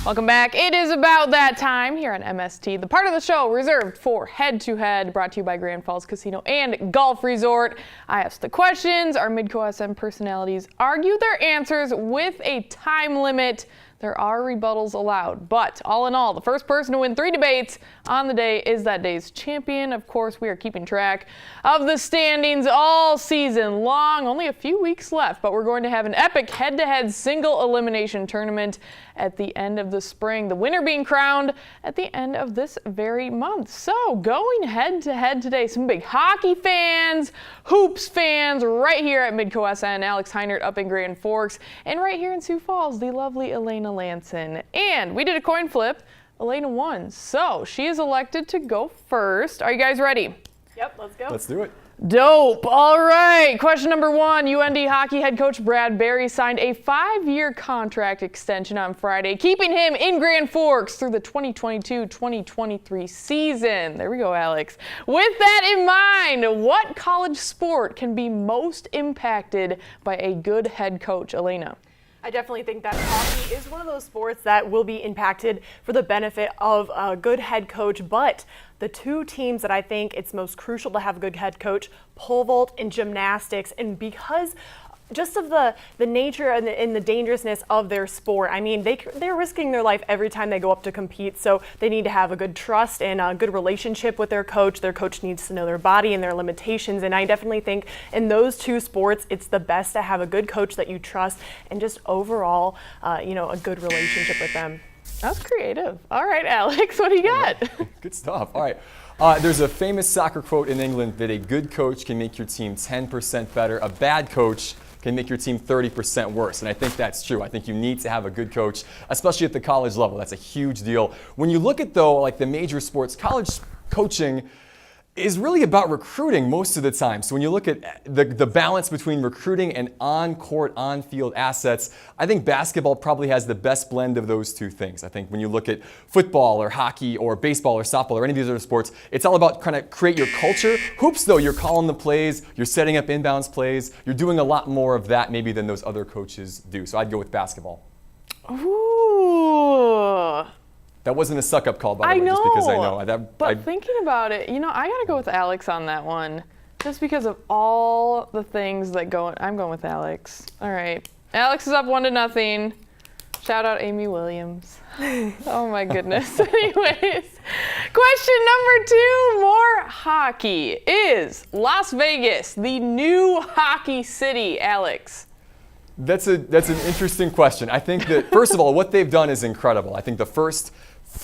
Welcome back. It is about that time here on MST, the part of the show reserved for Head2Head, brought to you by Grand Falls Casino and Golf Resort. I ask the questions. Our Midco SM personalities argue their answers with a time limit. There are rebuttals allowed, but all in all, the first person to win 3 debates on the day is that day's champion. Of course, we are keeping track of the standings all season long. Only a few weeks left, but we're going to have an epic head-to-head single elimination tournament at the end of the spring. The winner being crowned at the end of this very month. So going head-to-head today, some big hockey fans, hoops fans right here at Midco SN. Alex Heinert up in Grand Forks, and right here in Sioux Falls, the lovely Elena Nilsen. And we did a coin flip. Elena won, so she is elected to go first. Are you guys ready? Yep, let's go. Let's do it. Dope. All right. Question number 1. UND hockey head coach Brad Berry signed a 5-year contract extension on Friday, keeping him in Grand Forks through the 2022-2023 season. There we go, Alex. With that in mind, what college sport can be most impacted by a good head coach? Elena. I definitely think that hockey is one of those sports that will be impacted for the benefit of a good head coach, but the 2 teams that I think it's most crucial to have a good head coach, pole vault and gymnastics, and because just of the nature and the dangerousness of their sport. I mean, they're risking their life every time they go up to compete, so they need to have a good trust and a good relationship with their coach. Their coach needs to know their body and their limitations, and I definitely think in those 2 sports, it's the best to have a good coach that you trust and just overall, a good relationship with them. That's creative. All right, Alex, what do you got? Good stuff. All right. There's a famous soccer quote in England that a good coach can make your team 10% better. A bad coach can make your team 30% worse. And I think that's true. I think you need to have a good coach, especially at the college level. That's a huge deal. When you look at, though, like the major sports, college coaching is really about recruiting most of the time. So when you look at the balance between recruiting and on-court, on-field assets, I think basketball probably has the best blend of those 2 things. I think when you look at football or hockey or baseball or softball or any of these other sports, it's all about kind of create your culture. Hoops, though, you're calling the plays, you're setting up inbounds plays, you're doing a lot more of that maybe than those other coaches do. So I'd go with basketball. Ooh. That wasn't a suck-up call, by the way, just because I know. But thinking about it, I got to go with Alex on that one, just because of all the things that go. I'm going with Alex. All right. Alex is up 1-0. Shout out Amy Williams. Oh, my goodness. Anyways, question number 2, more hockey. Is Las Vegas the new hockey city, Alex? That's an interesting question. I think that, first of all, what they've done is incredible. I think the first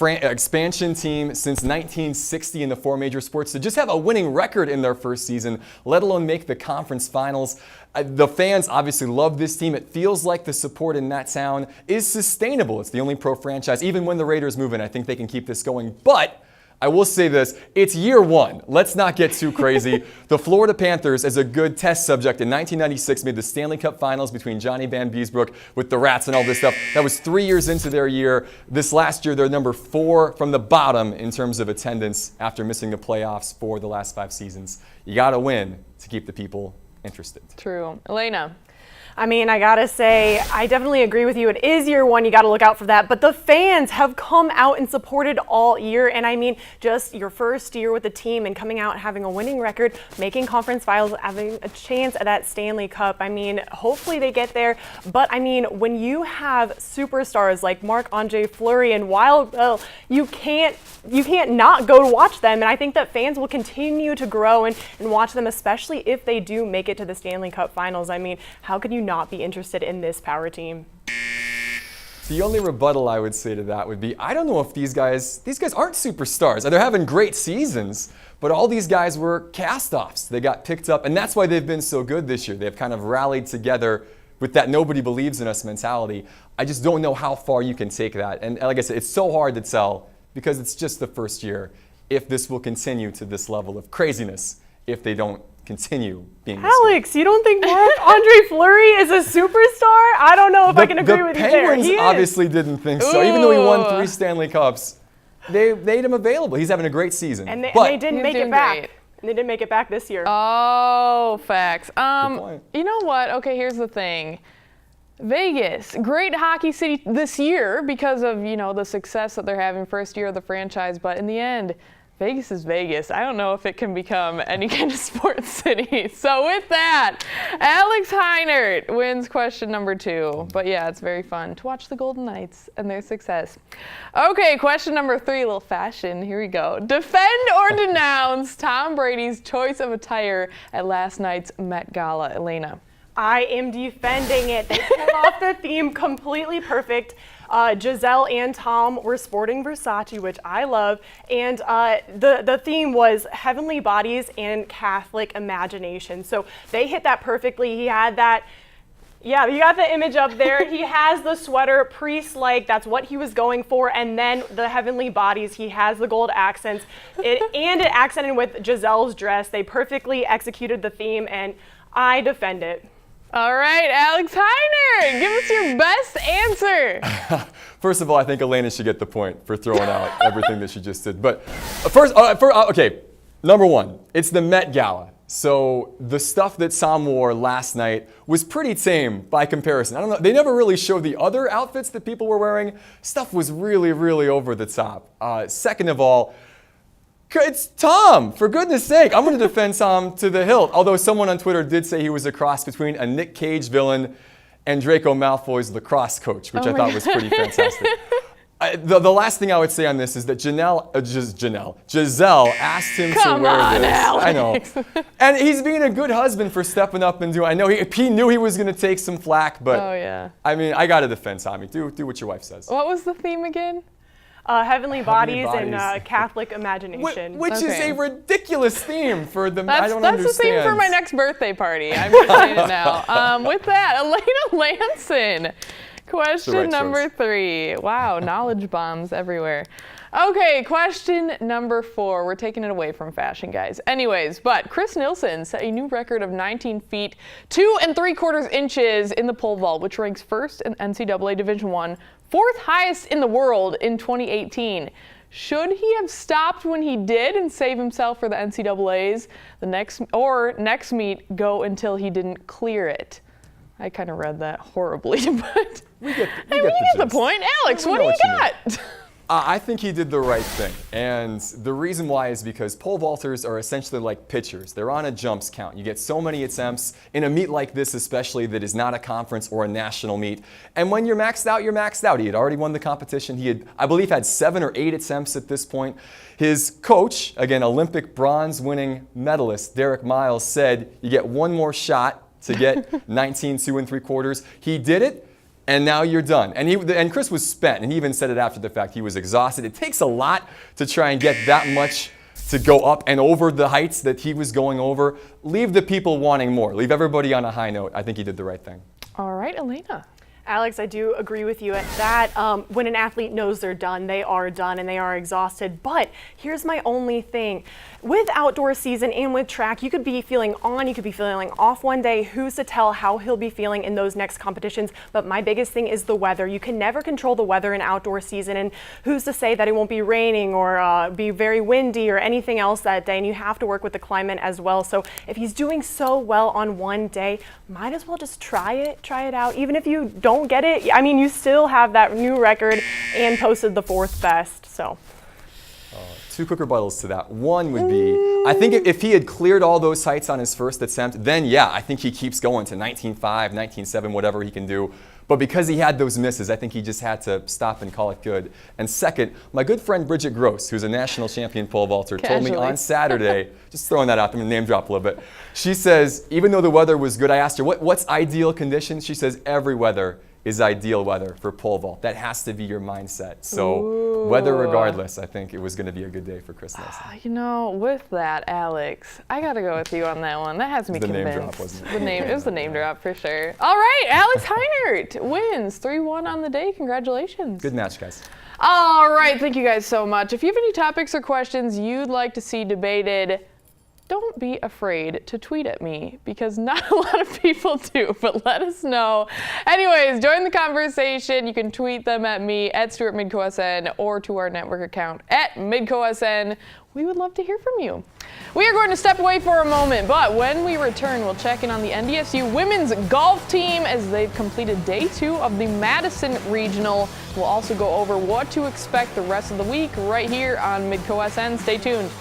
expansion team since 1960 in the 4 major sports to just have a winning record in their first season, let alone make the conference finals. The fans obviously love this team. It feels like the support in that town is sustainable. It's the only pro franchise. Even when the Raiders move in, I think they can keep this going. But I will say this, it's year 1. Let's not get too crazy. The Florida Panthers, as a good test subject in 1996, made the Stanley Cup Finals between Johnny Van Beesbrook with the Rats and all this stuff. That was 3 years into their year. This last year, they're number 4 from the bottom in terms of attendance after missing the playoffs for the last 5 seasons. You got to win to keep the people interested. True. Elena. I mean, I gotta say, I definitely agree with you. It is year 1, you gotta look out for that. But the fans have come out and supported all year. And I mean, just your first year with the team and coming out and having a winning record, making conference finals, having a chance at that Stanley Cup. I mean, hopefully they get there. But I mean, when you have superstars like Marc-Andre Fleury and Wild, you can't not go to watch them. And I think that fans will continue to grow and watch them, especially if they do make it to the Stanley Cup Finals. I mean, how could you not be interested in this power team? The only rebuttal I would say to that would be, I don't know if these guys aren't superstars. They're having great seasons, but all these guys were cast-offs. They got picked up, and that's why they've been so good this year. They've kind of rallied together with that nobody believes in us mentality. I just don't know how far you can take that. And like I said, it's so hard to tell because it's just the first year if this will continue to this level of craziness if they don't continue being Alex, you don't think Marc-Andre Fleury is a superstar? I don't know if I can agree with you there. The Penguins obviously didn't think so. Even though he won 3 Stanley Cups, they made him available. He's having a great season. And they didn't make it back. Great. And they didn't make it back this year. Oh, facts. Good point. You know what? Okay, here's the thing. Vegas, great hockey city this year because of, the success that they're having first year of the franchise. But in the end, Vegas is Vegas. I don't know if it can become any kind of sports city. So with that, Alex Heinert wins question number 2. But yeah, it's very fun to watch the Golden Knights and their success. Okay, question number 3, a little fashion. Here we go. Defend or denounce Tom Brady's choice of attire at last night's Met Gala. Elena. I am defending it. They pulled off the theme completely perfect. Giselle and Tom were sporting Versace, which I love, and the theme was heavenly bodies and Catholic imagination. So they hit that perfectly. He had that. Yeah, you got the image up there. He has the sweater, priest-like. That's what he was going for. And then the heavenly bodies, he has the gold accents. And it accented with Giselle's dress. They perfectly executed the theme, and I defend it. All right, Alex Heinert, give us your best answer. First of all, I think Elena should get the point for throwing out everything that she just did. But okay, number 1, it's the Met Gala. So the stuff that Sam wore last night was pretty tame by comparison. I don't know, they never really showed the other outfits that people were wearing. Stuff was really, really over the top. Second of all, it's Tom, for goodness sake. I'm going to defend Tom to the hilt. Although someone on Twitter did say he was a cross between a Nick Cage villain and Draco Malfoy's lacrosse coach, which I thought was pretty fantastic. The last thing I would say on this is that Giselle asked him to wear this. Alex. I know. And he's being a good husband for stepping up and doing. I know he knew he was going to take some flack, but I mean, I got to defend Tommy. Do what your wife says. What was the theme again? Heavenly bodies and Catholic imagination. Which is a ridiculous theme for the. I don't understand. That's the theme for my next birthday party. I'm just saying it now. With that, Elena Lanson. Question number 3. Wow, knowledge bombs everywhere. Okay, question number 4. We're taking it away from fashion, guys. Anyways, but Chris Nilsen set a new record of 19 feet, 2 3/4 inches in the pole vault, which ranks first in NCAA Division I, 4th highest in the world in 2018. Should he have stopped when he did and save himself for the NCAAs? Next meet, go until he didn't clear it? I kind of read that horribly, but we get the point. Alex, what do you got? I think he did the right thing. And the reason why is because pole vaulters are essentially like pitchers. They're on a jumps count. You get so many attempts in a meet like this, especially that is not a conference or a national meet. And when you're maxed out, you're maxed out. He had already won the competition. He had, I believe, had 7 or 8 attempts at this point. His coach, again, Olympic bronze winning medalist, Derek Miles, said you get one more shot to get 19 2 3/4. He did it. And now you're done. And Chris was spent, and he even said it after the fact. He was exhausted. It takes a lot to try and get that much to go up and over the heights that he was going over. Leave the people wanting more. Leave everybody on a high note. I think he did the right thing. All right, Elena. Alex, I do agree with you at that. When an athlete knows they're done, they are done and they are exhausted. But here's my only thing. With outdoor season and with track, you could be feeling on, you could be feeling off one day. Who's to tell how he'll be feeling in those next competitions? But my biggest thing is the weather. You can never control the weather in outdoor season. And who's to say that it won't be raining or be very windy or anything else that day? And you have to work with the climate as well. So if he's doing so well on one day, might as well just try it out. Even if you don't get it, I mean, you still have that new record and posted the 4th best. So 2 quick rebuttals to that. One would be, I think if he had cleared all those heights on his first attempt, then yeah, I think he keeps going to 19.5, 19.7, whatever he can do. But because he had those misses, I think he just had to stop and call it good. And second, my good friend Bridget Gross, who's a national champion pole vaulter, told me on Saturday, just throwing that out, I'm going to name drop a little bit. She says, even though the weather was good, I asked her, what's ideal conditions? She says, every weather is ideal weather for pole vault. That has to be your mindset. So weather regardless, I think it was going to be a good day for Chris Nilsen. You know, with that, Alex, I got to go with you on that one. That has me convinced. The name drop, wasn't it? It was the name drop for sure. All right, Alex Heinert wins 3-1 on the day. Congratulations. Good match, guys. All right, thank you guys so much. If you have any topics or questions you'd like to see debated, don't don't be afraid to tweet at me because not a lot of people do, but let us know. Anyways, join the conversation. You can tweet them at me, at Stuart MidcoSN, or to our network account, at MidcoSN. We would love to hear from you. We are going to step away for a moment, but when we return, we'll check in on the NDSU women's golf team as they've completed day 2 of the Madison Regional. We'll also go over what to expect the rest of the week right here on MidcoSN. Stay tuned.